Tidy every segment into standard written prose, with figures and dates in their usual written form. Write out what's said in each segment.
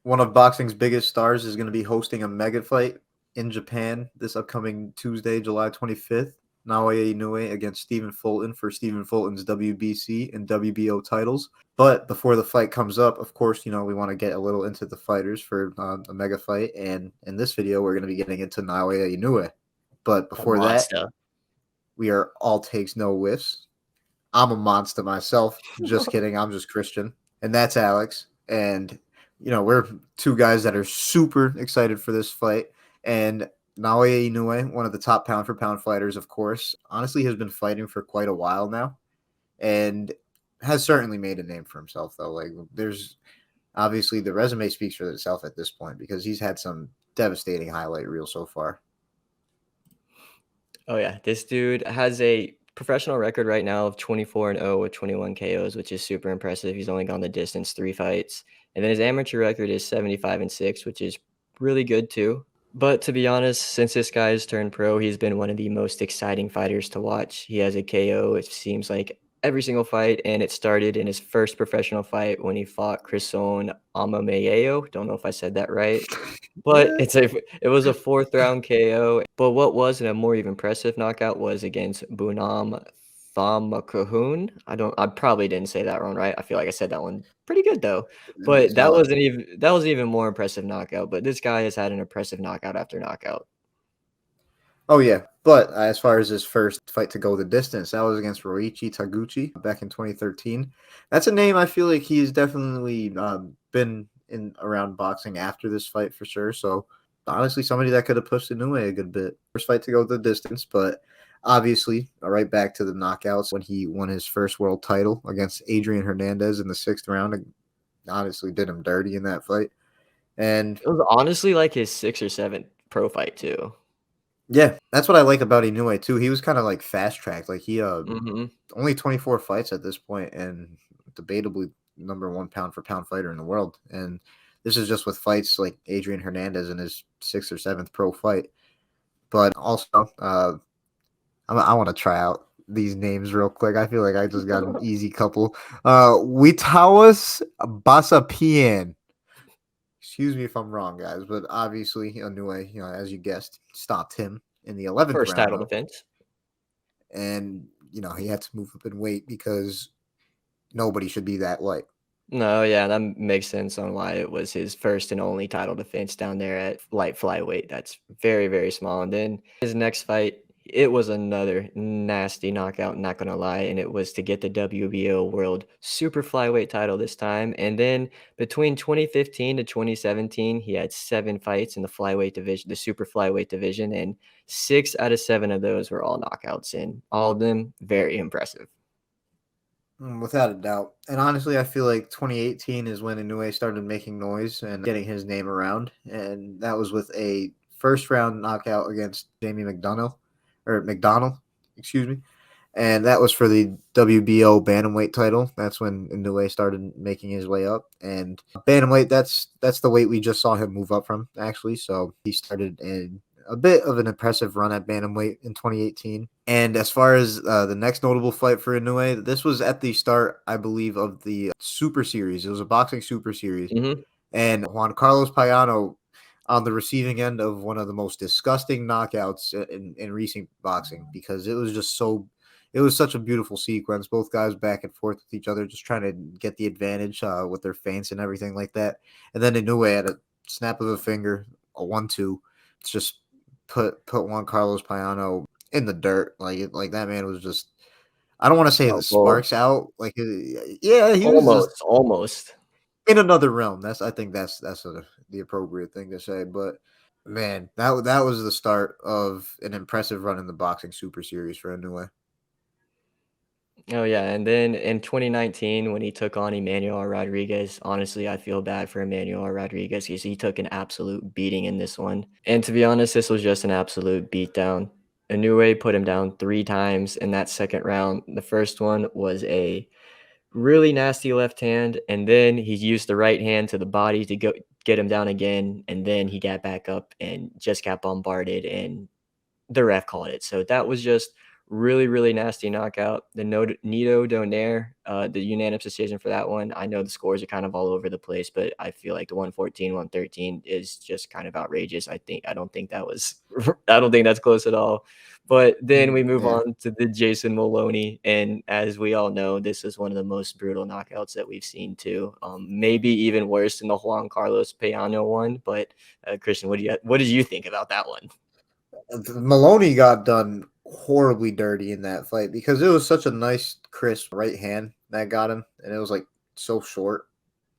One of boxing's biggest stars is going to be hosting a mega fight in Japan this upcoming Tuesday, July 25th. Naoya Inoue against Stephen Fulton for Stephen Fulton's WBC and WBO titles. But before the fight comes up, of course, we want to get a little into the fighters for a mega fight. And in this video, we're going to be getting into Naoya Inoue. But A before that, monster. we are all takes, no whiffs. I'm a monster myself. Just kidding. I'm just Christian. And that's Alex. And, we're two guys that are super excited for this fight. And Naoya Inoue, one of the top pound for pound fighters, of course, honestly has been fighting for quite a while now and has certainly made a name for himself, though. Like, there's obviously the resume speaks for itself at this point because he's had some devastating highlight reels so far. Oh, yeah. This dude has a professional record right now of 24-0 with 21 KOs, which is super impressive. He's only gone the distance 3 fights. And then his amateur record is 75-6, which is really good too. But to be honest, since this guy's turned pro, he's been one of the most exciting fighters to watch. He has a KO, it seems like, every single fight, and it started in his first professional fight when he fought Chrison Amameyo. Don't know if I said that right. But it was a 4th round KO. But what was a more even impressive knockout was against Bunam Thammakahun. I probably didn't say that wrong, right? I feel like I said that one pretty good though. But that was an even more impressive knockout. But this guy has had an impressive knockout after knockout. Oh, yeah. But as far as his first fight to go the distance, that was against Roichi Taguchi back in 2013. That's a name I feel like he's definitely been in around boxing after this fight for sure. So, honestly, somebody that could have pushed Inoue a good bit. First fight to go the distance, but obviously, right back to the knockouts when he won his first world title against Adrian Hernandez in the 6th round. Honestly, did him dirty in that fight. And It was honestly like his 6th or 7th pro fight too. yeah, that's what I like about Inoue too. He was kind of like fast tracked. Like he Mm-hmm. only 24 fights at this point and debatably number 1 pound for pound fighter in the world. And this is just with fights like Adrian Hernandez in his 6th or 7th pro fight. But also, I want to try out these names real quick. I feel like I just got an easy couple. Witawas Basapian. Excuse me if I'm wrong, guys, but obviously Inoue, as you guessed, stopped him in the 11th First round title though. defense. And he had to move up in weight because nobody should be that light. No, yeah, that makes sense on why it was his first and only title defense down there at light flyweight. That's very, very small. And then his next fight, it was another nasty knockout, not gonna lie, and it was to get the WBO World Super Flyweight title this time. And then between 2015 to 2017, he had 7 fights in the flyweight division, the super flyweight division, and 6 out of 7 of those were all knockouts, and all of them very impressive. Without a doubt. And honestly, I feel like 2018 is when Inoue started making noise and getting his name around. And that was with a first round knockout against Jamie McDonnell, excuse me. And that was for the WBO Bantamweight title. That's when Inoue started making his way up. And Bantamweight, that's the weight we just saw him move up from, actually. So he started in a bit of an impressive run at Bantamweight in 2018. And as far as the next notable fight for Inoue, this was at the start, I believe, of the Super Series. It was a boxing Super Series. Mm-hmm. And Juan Carlos Payano on the receiving end of one of the most disgusting knockouts in recent boxing because it was such a beautiful sequence. Both guys back and forth with each other, just trying to get the advantage with their feints and everything like that. And then Inoue at a snap of a finger, a 1-2, just put Juan Carlos Payano in the dirt. Like that man was just. I don't want to say Oh, the well, sparks out. Like, yeah, he was just almost. in another realm. I think that's the appropriate thing to say. But man, that was the start of an impressive run in the boxing Super Series for Inoue. Oh, yeah, and then in 2019, when he took on Emmanuel Rodriguez, honestly, I feel bad for Emmanuel Rodriguez because he took an absolute beating in this one. And to be honest, this was just an absolute beatdown. Inoue put him down 3 times in that second round. The first one was a really nasty left hand, and then he used the right hand to the body to get him down again, and then he got back up and just got bombarded, and the ref called it. So that was just Really, really nasty knockout. The Nito Donaire, the unanimous decision for that one. I know the scores are kind of all over the place, but I feel like the 114, 113 is just kind of outrageous. I don't think that was I don't think that's close at all. But then we move Yeah. on to the Jason Maloney, and as we all know, this is one of the most brutal knockouts that we've seen too. Maybe even worse than the Juan Carlos Payano one. But Christian, what did you think about that one? Maloney got done horribly dirty in that fight because it was such a nice, crisp right hand that got him, and it was like so short.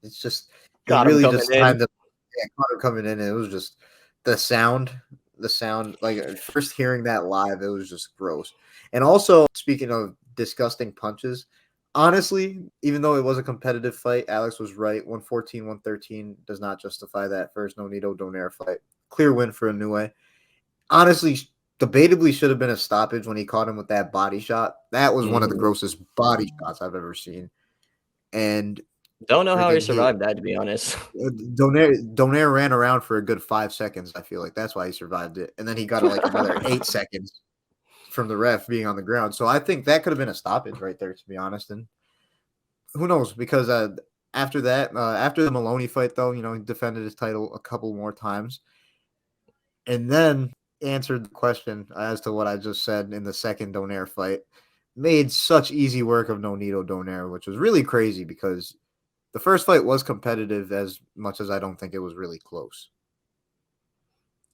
It's just he Got him really coming just in. timed up. Yeah, caught him coming in, and it was just the sound, the sound. Like first hearing that live, it was just gross. And also, speaking of disgusting punches, honestly, even though it was a competitive fight, Alex was right. 114, 113 does not justify that first Nonito Donaire fight. Clear win for Inoue. Honestly, debatably should have been a stoppage when he caught him with that body shot. That was one of the Mhm. grossest body shots I've ever seen. And Don't know how he freaking he survived that, to be honest. Donaire ran around for a good 5 seconds. I feel like that's why he survived it, and then he got like another 8 seconds from the ref being on the ground. So I think that could have been a stoppage right there, to be honest. And who knows? Because after that, after the Maloney fight, though, he defended his title a couple more times, and then answered the question as to what I just said in the second Donaire fight. Made such easy work of Nonito Donaire, which was really crazy because the first fight was competitive as much as I don't think it was really close.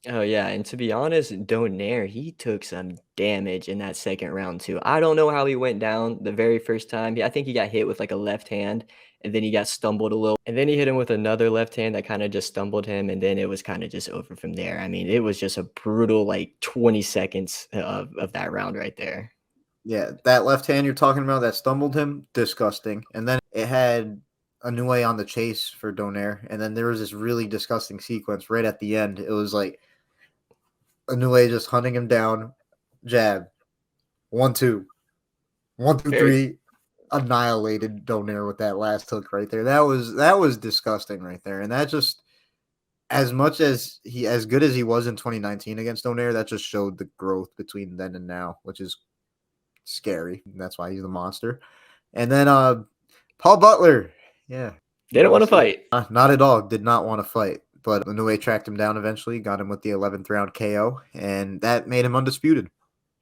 Oh, yeah, and to be honest, Donaire, he took some damage in that second round too. I don't know how he went down the very first time. I think he got hit with like a left hand, and then he got stumbled a little, and then he hit him with another left hand that kind of just stumbled him, and then it was kind of just over from there. I mean, it was just a brutal like 20 seconds of that round right there. Yeah, that left hand you're talking about that stumbled him, disgusting. And then it had Inoue on the chase for Donaire, and then there was this really disgusting sequence right at the end. It was like Inoue just hunting him down, jab, 1-2, 1, 2, Very 3, annihilated Donaire with that last hook right there. That was disgusting right there, and that just as much as good as he was in 2019 against Donaire, that just showed the growth between then and now, which is scary. That's why he's the monster. And then Paul Butler, yeah, They don't want to honestly, fight. not at all. Did not want to fight, but Inoue tracked him down eventually, got him with the 11th round KO, and that made him undisputed.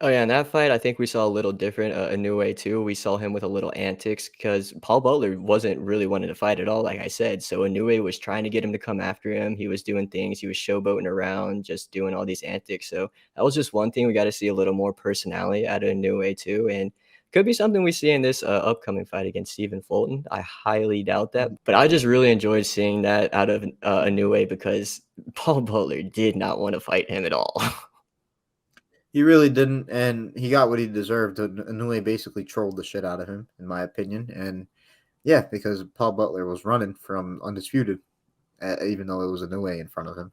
Oh, yeah, in that fight, I think we saw a little different, Inoue too. We saw him with a little antics because Paul Butler wasn't really wanting to fight at all, like I said. So Inoue was trying to get him to come after him. He was doing things. He was showboating around, just doing all these antics. So that was just one thing we got to see a little more personality out of Inoue too, and could be something we see in this upcoming fight against Stephen Fulton. I highly doubt that, but I just really enjoyed seeing that out of Inoue because Paul Butler did not want to fight him at all. He really didn't, and he got what he deserved. Inoue basically trolled the shit out of him, in my opinion. And yeah, because Paul Butler was running from undisputed, even though it was Inoue in front of him.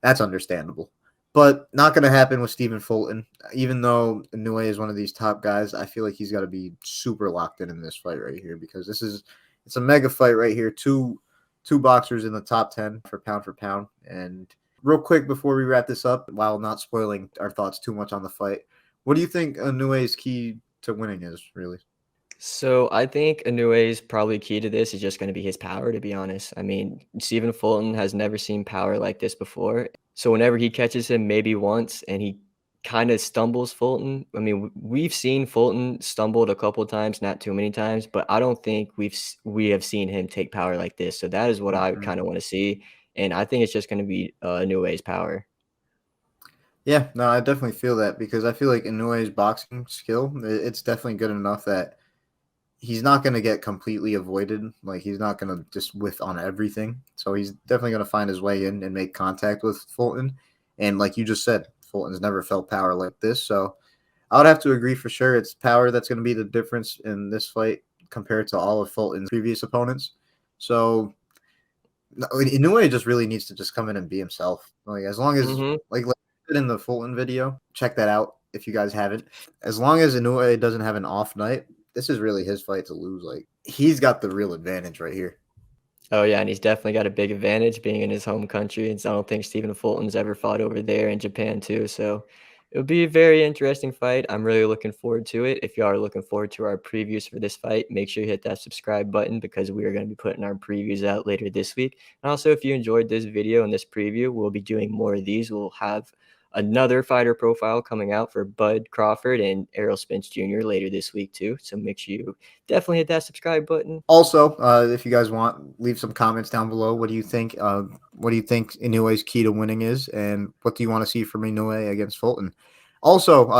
That's understandable. But not going to happen with Stephen Fulton. Even though Inoue is one of these top guys, I feel like he's got to be super locked in this fight right here because it's a mega fight right here. Two boxers in the top 10 for pound. And real quick before we wrap this up, while not spoiling our thoughts too much on the fight, what do you think Inoue's key to winning is really? So I think Inoue's probably key to this is just going to be his power, to be honest. I mean, Stephen Fulton has never seen power like this before. So whenever he catches him, maybe once, and he kind of stumbles Fulton. I mean, we've seen Fulton stumbled a couple times, not too many times, but I don't think we have seen him take power like this. So that is what I Mhm. kind of want to see, and I think it's just going to be Inoue's power. Yeah, no, I definitely feel that because I feel like Inoue's boxing skill, it's definitely good enough that he's not going to get completely avoided. Like he's not going to just whiff on everything. So he's definitely going to find his way in and make contact with Fulton. And like you just said, Fulton's never felt power like this. So I would have to agree for sure. It's power that's going to be the difference in this fight compared to all of Fulton's previous opponents. So Inoue just really needs to just come in and be himself. Like as long as Hmm. like in the Fulton video, check that out if you guys haven't. As long as Inoue doesn't have an off night, this is really his fight to lose. Like he's got the real advantage right here. Oh yeah, and he's definitely got a big advantage being in his home country. And I don't think Stephen Fulton's ever fought over there in Japan too. So It'll be a very interesting fight. I'm really looking forward to it. If you are looking forward to our previews for this fight, make sure you hit that subscribe button because we are going to be putting our previews out later this week. And also, if you enjoyed this video and this preview, we'll be doing more of these. We'll have another fighter profile coming out for Bud Crawford and Errol Spence Jr. later this week too. So make sure you definitely hit that subscribe button. Also, if you guys want, leave some comments down below. What do you think? What do you think Inoue's key to winning is, and what do you want to see from Inoue against Fulton? Also,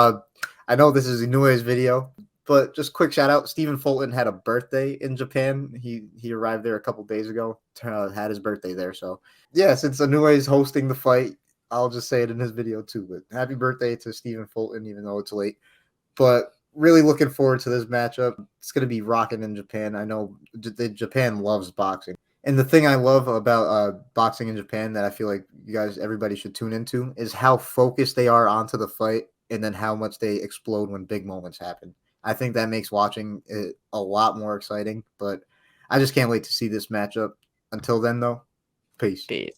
I know this is Inoue's video, but just quick shout out: Stephen Fulton had a birthday in Japan. He arrived there a couple days ago. Had his birthday there. So yeah, since Inoue is hosting the fight, I'll just say it in his video too. But happy birthday to Stephen Fulton, even though it's late. But really looking forward to this matchup. It's going to be rocking in Japan. I know Japan loves boxing. And the thing I love about boxing in Japan that I feel like everybody should tune into is how focused they are onto the fight and then how much they explode when big moments happen. I think that makes watching it a lot more exciting, but I just can't wait to see this matchup. Until then, though, peace. Peace.